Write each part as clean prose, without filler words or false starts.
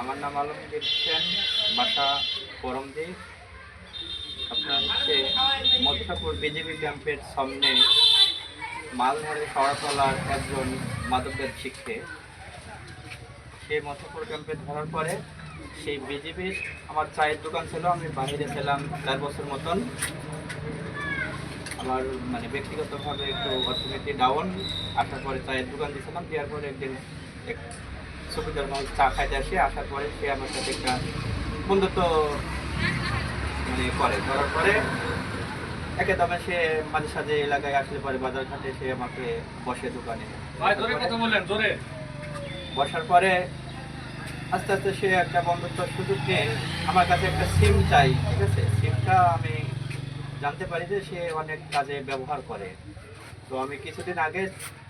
আমার নাম আলমগীর হোসেন, বাসা করমদি। আপনার হচ্ছে মৎস্যপুর বিজেপি ক্যাম্পের সামনে মালধারে শহরতলার একজন মাদকের শিক্ষে সে মৎস্যপুর ক্যাম্পে ধরার পরে সেই বিজেপির আমার চায়ের দোকান ছিল, আমি বাইরে ছিলাম 4 বছর মতন। আমার মানে ব্যক্তিগতভাবে একটু অর্থনীতি ডাউন, আসার পরে চায়ের দোকান দিয়েছিলাম, দেওয়ার পরে একদিন এক সুবিধার মানুষ চা খাইতে আসে, আসার পরে সে আমার সাথে একটা বন্ধুত্ব মানে করার পরে একে দামে সে মাঝে সাঝে এলাকায় আসলে পরে বাজার ঘাটে সে আমাকে বসে দোকানে। বসার পরে আস্তে আস্তে সে একটা বন্ধুত্ব সুযোগ নিয়ে আমার কাছে একটা সিম চাই, ঠিক আছে। সিমটা আমি জানতে পারি যে সে অনেক কাজে ব্যবহার করে। তো আমি কিছুদিন আগে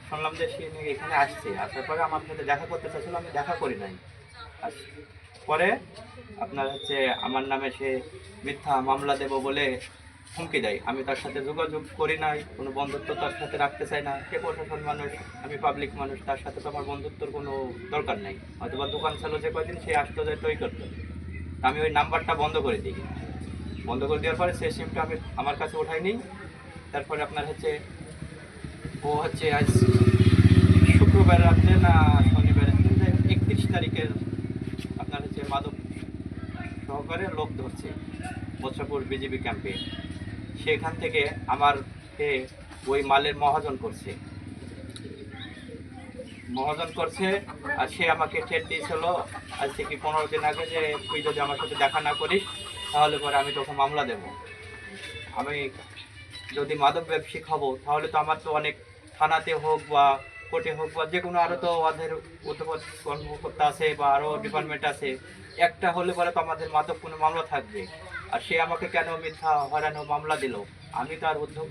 শুনলাম যে সে এখানে আসছে, আসার পরে আমার সাথে দেখা করতে চাইছিল, আমি দেখা করি নাই। পরে আপনার হচ্ছে আমার নামে সে মিথ্যা মামলা দেব বলে হুমকি দেয়। আমি তার সাথে যোগাযোগ করি নাই, কোনো বন্ধুত্ব তার সাথে রাখতে চাই না। সে প্রশাসন মানুষ, আমি পাবলিক মানুষ, তার সাথে তো আমার বন্ধুত্বর কোনো দরকার নেই। হয়তো বা দোকান ছিল যে কয়দিন সে আসতো যেত ওই করতো, আমি ওই নাম্বারটা বন্ধ করে দিই। বন্ধ করে দেওয়ার পরে সেই সিমটা আমি আমার কাছে ওঠাই নিই। তারপরে আপনার হচ্ছে ও হচ্ছে আজ শুক্রবার রাত্রে না শনিবার 31 তারিখের আপনার হচ্ছে মাদক সহকারে লোক ধরছে মৎস্যপুর বিজেপি ক্যাম্পে। সেখান থেকে আমার ওই মালের মহাজন করছে আর সে আমাকে ঠেট দিয়েছিল আজ থেকে 15 দিন আগে যে তুই যদি আমার সাথে দেখা না করিস তাহলে পরে আমি তোকে মামলা দেব। আমি যদি মাদক ব্যবসায়িক হব তাহলে তো আমার তো অনেক থানাতে হোক বা কোর্টে হোক বা যে কোনো আরও তো ওদের উচ্চপদ কর্মকর্তা আছে বা আরও ডিপার্টমেন্ট আছে, একটা হলে পরে তো আমাদের মাদক কোনো মামলা থাকবে। আর সে আমাকে কেন মিথ্যা হয়রানো মামলা দিল? আমি তার উদ্যোগ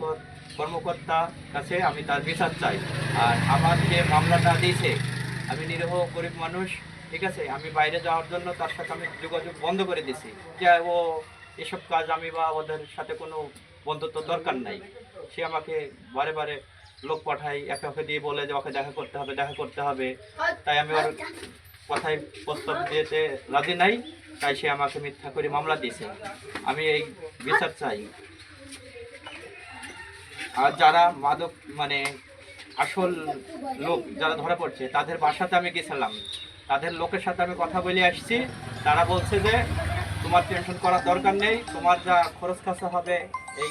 কর্মকর্তা কাছে আমি তার বিচার চাই। আর আমার যে মামলাটা দিয়েছে, আমি নিরীহ গরিব মানুষ, ঠিক আছে, আমি বাইরে যাওয়ার জন্য তার সাথে আমি যোগাযোগ বন্ধ করে দিছি যে ও এসব কাজ আমি বা ওদের সাথে কোনো বন্ধুত্ব দরকার নাই। সে আমাকে বারে বারে লোক পাঠাই, একে দিয়ে বলে যে ওকে দেখা করতে হবে। তাই আমি ওর কথায় প্রস্তাব দিতে রাজি নাই, তাই সে আমাকে মিথ্যা করে মামলা দিয়েছে। আমি এই বিচার চাই। আর যারা মাদক মানে আসল লোক যারা ধরা পড়ছে তাদের বাসাতে আমি গেছিলাম, তাদের লোকের সাথে আমি কথা বলে আসছি। তারা বলছে যে তোমার টেনশন করার দরকার নেই, তোমার যা খরচ খরচা হবে এই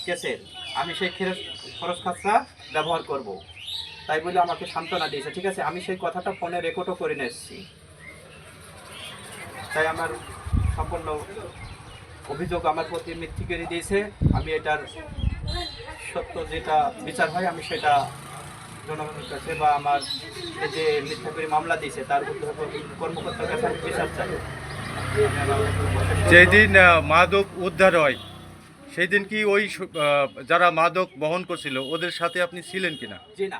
কেসের আমি সেই খরচ খরচা ব্যবহার করব, তাই বলে আমাকে সান্ত্বনা দিয়েছে, ঠিক আছে। আমি সেই কথাটা ফোনে রেকর্ডও করে নিয়ে এসেছি। তাই আমার সম্পূর্ণ অভিযোগ আমার প্রতি মিথ্যে করে দিয়েছে। আমি এটার সত্য যেটা বিচার হয় আমি সেটা জনগণের কাছে বা আমার যে মিথ্যা করে মামলা দিয়েছে তার কর্মকর্তার কাছে আমি বিচার চাই। যেদিন মাদক উদ্ধার হয় সেই দিন কি ওই যারা মাদক বহন করছিল ওদের সাথে আপনি ছিলেন কিনা? জি না।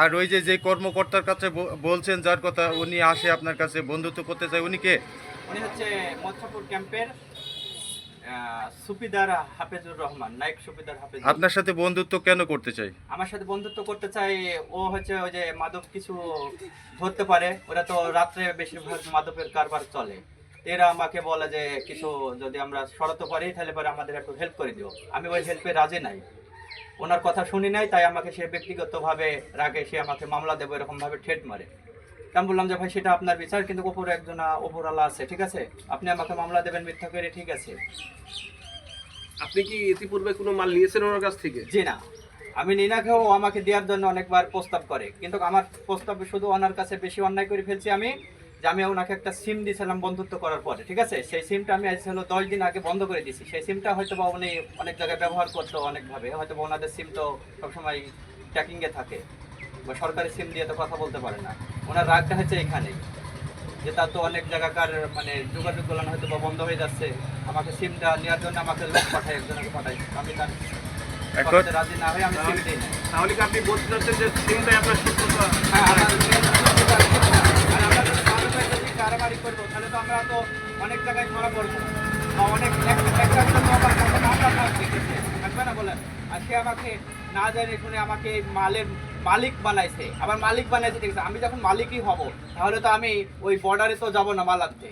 আর ওই যে কর্মকর্তার কাছে বলছেন যার কথা উনি আসে আপনার কাছে বন্ধুত্ব করতে চায়, উনি কে? উনি হচ্ছে মৎস্যপুর ক্যাম্পের সুপিদার হাফেজুর রহমান, নায়ক সুপিদার হাফেজ। আপনার সাথে বন্ধুত্ব কেন করতে চাই? আমার সাথে বন্ধুত্ব করতে চাই, ও হচ্ছে ওই যে মাদক কিছু ধরতে পারে, ওরা তো রাত্রে বেশিরভাগ মাদকের কারবার চলে। এরা আমাকে বলে যে কিছু যদি আমরা সরাতে পারি তাহলে পরে আমাদের একটু হেল্প করে দিও। আমি ওই হেল্পে রাজি নাই, ওনার কথা শুনি নাই, তাই আমাকে সে ব্যক্তিগতভাবে রাগে সে আমাকে মামলা দেবো এরকমভাবে ঠেট মারে। আমি বললাম যে ভাই সেটা আপনার বিচার, কিন্তু ওপরে একজন ওপরওয়ালা আছে, ঠিক আছে, আপনি আমাকে মামলা দেবেন মিথ্যা করে, ঠিক আছে। আপনি কি ইতিপূর্বে কোনো মাল নিয়েছেন ওনার কাছ থেকে? জি না, আমি নিনাকেও আমাকে দেওয়ার জন্য অনেকবার প্রস্তাব করে, কিন্তু আমার প্রস্তাবে শুধু ওনার কাছে বেশি অন্যায় করে ফেলছি আমি, যে আমি ওনাকে একটা সিম দিয়েছিলাম বন্ধুত্ব করার পরে, ঠিক আছে। সেই সিমটা আমি আজ হলো 10 দিন আগে বন্ধ করে দিয়েছি। সেই সিমটা হয়তো বা উনি অনেক জায়গায় ব্যবহার করতো অনেকভাবে, হয়তো বা ওনাদের সিম তো সবসময় ট্র্যাকিংয়ে থাকে বা সরকারি সিম দিয়ে তো কথা বলতে পারে না। ওনার রাগটা হচ্ছে এখানেই যে তার তো অনেক জায়গাকার মানে যোগাযোগগুলো হয়তো বা বন্ধ হয়ে যাচ্ছে। আমাকে সিমটা নেওয়ার জন্য আমাকে লোক পাঠায়, একজনকে পাঠাই, আমি তার রাজি না হয়ে আমি সিম দিই না। তাহলে কি আপনি বলতে চাচ্ছেন যে সিমটাই আপনার সত্যতা? হ্যাঁ, আর আমরা যদি কারাবারি করবো তাহলে তো আমরা তো অনেক জায়গায় ধরা পড়বো বা অনেক থাকবে না বলেন। আর সে আমাকে না জানে শুনে আমাকে এই মালিক বানাইছে, আবার মালিক বানাইছে ঠিক আছে, আমি যখন মালিকই হব তাহলে তো আমি ওই বর্ডারে তো যাবো না মাল আনতে।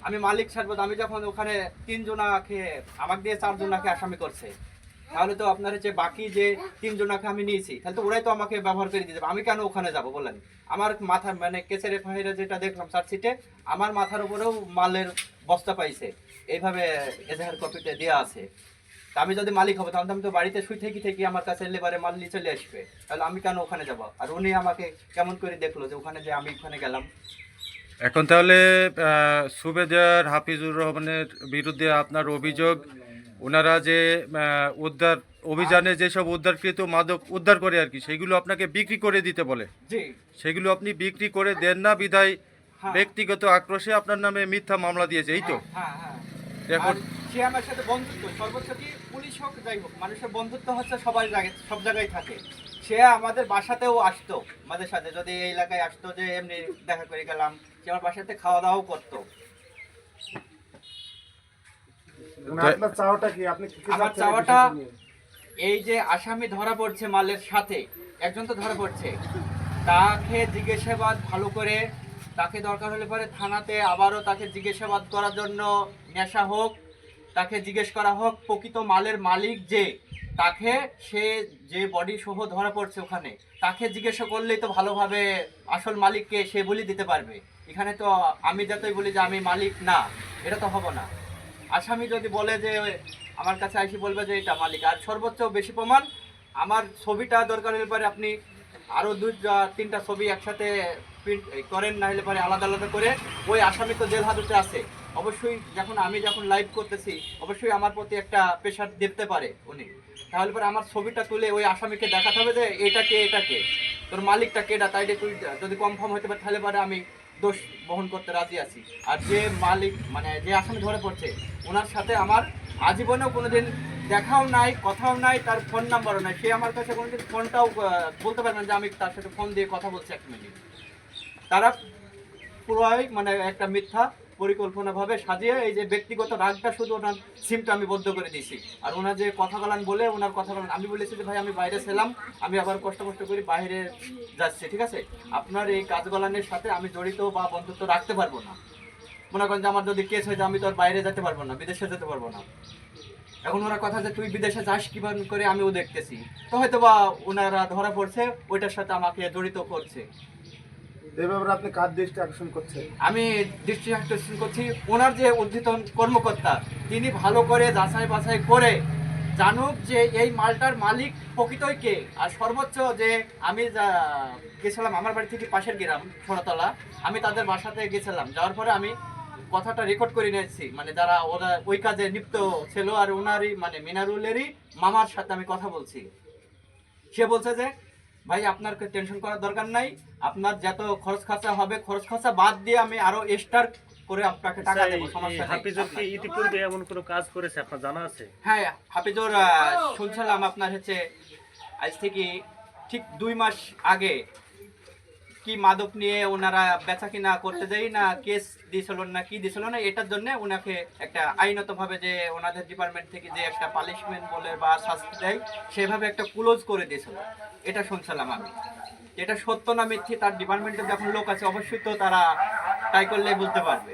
আমি মালিক ছাড়বো, আমি যখন ওখানে 3 জনাকে আমাকে দিয়ে 4 জনাকে আসামি করছে, তাহলে তো আপনার হচ্ছে বাকি যে 3 জনাকে আমি নিয়েছি, তাহলে তো ওরাই তো আমাকে ব্যবহার করে দিতে পারে, আমি কেন ওখানে যাব বলেন? আমার মাথা মানে কেসের ফাহিরে যেটা দেখলাম চার্জশিটে, আমার মাথার উপরেও মালের বস্তা পাইছে, এইভাবে এজাহার কপিতে দেওয়া আছে। তা আমি যদি মালিক হবো তাহলে আমি তো বাড়িতে শুই থেকে থেকে আমার কাছে লেবারে মাল নিয়ে চলে আসবে, তাহলে আমি কেন ওখানে যাব? আর উনি আমাকে কেমন করে দেখলো যে ওখানে যে আমি ওখানে গেলাম? এখন তাহলে সুবেদার হাফিজুর রহমানের বিরুদ্ধে আপনার অভিযোগ, ওনারা যে উদ্ধার অভিযানে যেসব উদ্ধারকৃত মাদক উদ্ধার করে আর কি, সেগুলো আপনাকে বিক্রি করে দিতে বলে, জি, সেগুলো আপনি বিক্রি করে দেন না বিধায় হ্যাঁ। ব্যক্তিগত আক্রোশে আপনার নামে মিথ্যা মামলা দিয়েছে, এই তো? হ্যাঁ হ্যাঁ। এখন আর সে আমার সাথে বন্ধুত্ব, সর্বোচ্চ কি পুলিশ হোক যাই হোক, মানুষের বন্ধুত্ব হচ্ছে সবাই জায়গায় সব জায়গায় থাকে। সে আমাদের বাসাতেও আসতো আমাদের সাথে, যদি এই এলাকায় আসতো যে এমনি দেখা করে গেলাম, সে আমার বাসাতে খাওয়া দাওয়াও করতো। আপনার চাওয়াটা কি? আপনি কি আমার চাচ্ছেন এই চাওয়াটা বিষয়টা নিয়ে? এই যে আসামি ধরা পড়ছে মালের সাথে, একজন তো ধরা পড়ছে, তাকে জিজ্ঞাসাবাদ ভালো করে, তাকে দরকার হলে পরে থানাতে আবারও তাকে জিজ্ঞাসাবাদ করার জন্য নেশা হোক, তাকে জিজ্ঞেস করা হোক প্রকৃত মালের মালিক যে, তাকে সে যে বডি সহ ধরা পড়ছে ওখানে, তাকে জিজ্ঞাসা করলেই তো ভালোভাবে আসল মালিককে সে বলে দিতে পারবে। এখানে তো আমি যতই বলি যে আমি মালিক না, এটা তো হবো না। আসামি যদি বলে যে আমার কাছে আইসি বলবে যে এটা মালিক, আর সর্বোচ্চ বেশি প্রমাণ আমার ছবিটা দরকার হলে পরে আপনি আরও 2-3টা ছবি একসাথে প্রিন্ট করেন, না হলে পরে আলাদা আলাদা করে, ওই আসামি তো জেল হাজতে আছে, অবশ্যই আমি যখন লাইভ করতেছি অবশ্যই আমার প্রতি একটা প্রেশার দিতে পারে উনি, তাহলে পরে আমার ছবিটা তুলে ওই আসামিকে দেখাতে হবে যে এটাকে তোর মালিকটা কেডা, তাইলে তুই যদি কনফার্ম হতে পারে তাহলে পরে আমি দোষ বহন করতে রাজি আছি। আর যে মালিক মানে যে আসামি ধরে পড়ছে ওনার সাথে আমার আজীবনেও কোনোদিন দেখাও নাই, কথাও নাই, তার ফোন নাম্বারও নাই, সে আমার কাছে কোনোদিন ফোনটাও বলতে পারবেন যে আমি তার সাথে ফোন দিয়ে কথা বলছি 1 মিনিট। তারা পুরোই মানে একটা মিথ্যা পরিকল্পনাভাবে সাজিয়ে এই যে ব্যক্তিগত রাগটা শুধু ওনার সিমটা আমি বদ্ধ করে দিয়েছি। আর ওনার যে কথা বলান বলে ওনার কথা বলান, আমি বলেছি যে ভাই আমি বাইরে ছিলাম, আমি আবার কষ্ট করে বাইরে যাচ্ছি, ঠিক আছে, আপনার এই কাজ গলানের সাথে আমি জড়িত বা বন্ধুত্ব রাখতে পারবো না। মনে করেন যে আমার যদি কেস হয়ে যায় আমি তো আর বাইরে যেতে পারবো না, বিদেশে যেতে পারবো না। এখন ওনার কথা যে তুই বিদেশে যাস কিভাবে করে, আমিও দেখতেছি, তো হয়তো বা ওনারা ধরা পড়ছে ওইটার সাথে আমাকে জড়িত করছে। এই ব্যাপারে আপনি কার দৃষ্টি আকর্ষণ করছেন? আমি দৃষ্টি আকর্ষণ করছি ওনার যে ঊর্ধ্বতন কর্মকর্তা, তিনি ভালো করে যাচাই বাছাই করে জানুক যে এই মালটার মালিক প্রকৃতই কে। আর সর্বোচ্চ যে আমি গেছিলাম আমার বাড়ি থেকে পাশের গ্রাম সোনাতলা, আমি তাদের বাসাতে গেছিলাম, যাওয়ার পরে আমি কথাটা রেকর্ড করে নিয়েছি, মানে যারা ওরা ওই কাজে লিপ্ত ছিল, আর ওনারই মানে মিনারুলেরই মামার সাথে আমি কথা বলছি। সে বলছে যে ভাই আপনার টেনশন করার দরকার নাই, আপনার যত খরচ খরচা হবে খরচ খরচা বাদ দিয়ে আমি আরো এক্সট্রা করে আপনাকে টাকা দেবো, সমস্যা নেই। হাফিজুর কি ইতিপূর্বে এমন কোনো কাজ করেছে আপনার জানা আছে? হ্যাঁ, হাফিজুর শুনছিলাম আপনার হচ্ছে আজ থেকে ঠিক 2 মাস আগে কি মাদক নিয়ে ওনারা বেচা কিনা করতে যাই না, কেস দিয়েছিল না কি দিয়েছিল না, এটার জন্য ওনাকে একটা আইনতভাবে যে ওনাদের ডিপার্টমেন্ট থেকে যে একটা পানিশমেন্ট বলে বা শাস্তি দেয় সেভাবে একটা ক্লোজ করে দিয়েছিল, এটা শুনছিলাম আমি। এটা সত্য না মিথ্যে তার ডিপার্টমেন্টে যখন লোক আছে অবশ্যই তো তারা ট্রাই করলেই বুঝতে পারবে,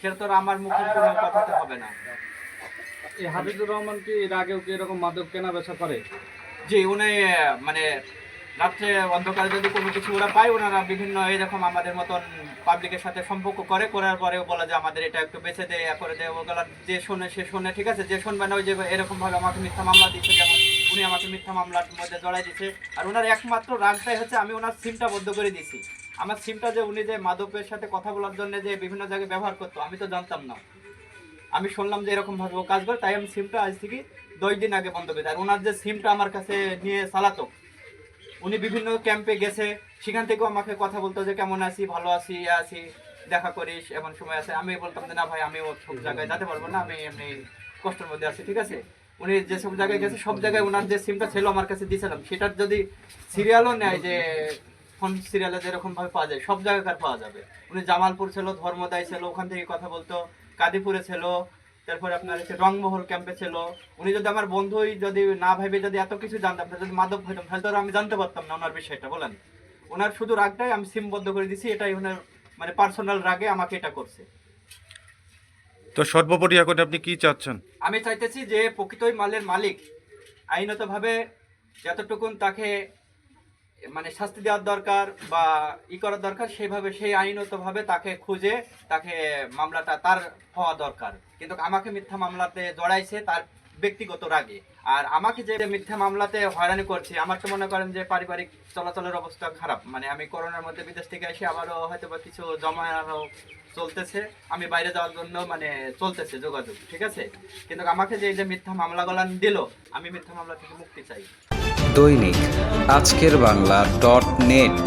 সেটা তো আর আমার মুখের কোনো কথাতে হবে না। এই হাফিজুর রহমান কি এর আগেও কি এরকম মাদক কেনা বেচা করে? জি, উনি মানে রাত্রে অন্ধকারে যদি কোনো কিছু ওরা পায়, ওনারা বিভিন্ন এরকম আমাদের মতন পাবলিকের সাথে সম্পর্ক করার পরেও বলে যে আমাদের এটা একটু বেঁচে দেয়, করে দেয়, ওগুলা যে শোনে সে শোনে, ঠিক আছে, যে শুনবে না ওই যে এরকমভাবে আমাকে মিথ্যা মামলা দিচ্ছে, যেমন উনি আমাকে মিথ্যা মামলার মধ্যে জড়াই দিচ্ছে। আর ওনার একমাত্র রাগটাই হচ্ছে আমি ওনার সিমটা বন্ধ করে দিয়েছি। আমার সিমটা যে উনি যে মাদকের সাথে কথা বলার জন্য যে বিভিন্ন জায়গায় ব্যবহার করতো আমি তো জানতাম না, আমি শুনলাম যে এরকম ভাবে ও কাজ করে, তাই আমি সিমটা আজ থেকে 10 দিন আগে বন্ধ করে দিই। আর ওনার যে সিমটা আমার কাছে নিয়ে চালাতো, উনি বিভিন্ন ক্যাম্পে গেছে, সেখান থেকেও আমাকে কথা বলতো যে কেমন আছি, ভালো আছি, আছি, দেখা করিস, এমন সময় আছে। আমি বলতাম যে না ভাই আমি ও সব জায়গায় যেতে পারবো না, আমি এমনি কষ্টের মধ্যে আছি, ঠিক আছে। উনি যে সব জায়গায় গেছে সব জায়গায় ওনার যে সিমটা ছিল আমার কাছে দিয়েছিলাম, সেটার যদি সিরিয়ালও নেয় যে ফোন সিরিয়ালে যেরকম ভাবে পাওয়া যায় সব জায়গাকার পাওয়া যাবে। উনি জামালপুর ছিল, ধর্মদায় ছিল, ওখান থেকে কথা বলতো, কাদিপুরে ছিল, তারপরে আপনার হচ্ছে রংমহল ক্যাম্পে ছিল। উনি যদি আমার বন্ধুই যদি না ভেবে যদি এত কিছু জানতাম, যদি মাদক হইতাম, তাহলে তো আর আমি জানতে পারতাম না ওনার বিষয়টা। বলেন, ওনার শুধু রাগটাই আমি সিমবদ্ধ করে দিছি, এটাই ওনার মানে পার্সোনাল রাগে আমাকে এটা করছে। তো সর্বোপরি এখন আপনি কি চাচ্ছেন? আমি চাইতেছি যে প্রকৃতই মালের মালিক আইনতভাবে যতটুকুন তাকে মানে শাস্তি দেওয়ার দরকার বা করার দরকার, সেইভাবে সেই আইনতভাবে তাকে খুঁজে তাকে মামলাটা তার হওয়া দরকার। কিন্তু আমাকে মিথ্যা মামলাতে জড়াইছে তার ব্যক্তিগত রাগে। আর আমাকে যে মিথ্যা মামলাতে হয়রানি করছে, আমার তো মনে করেন যে পারিবারিক চলাচলের অবস্থা খারাপ। মানে আমি করোনার মধ্যে বিদেশ থেকে এসে আবারও হয়তো বা কিছু জমানো চলতেছে, আমি বাইরে যাওয়ার জন্য মানে চলতেছে যোগাযোগ, ঠিক আছে। কিন্তু আমাকে যে এই যে মিথ্যা মামলাগুলো দিল, আমি মিথ্যা মামলা থেকে মুক্তি চাই। দৈনিক আজকের বাংলা .net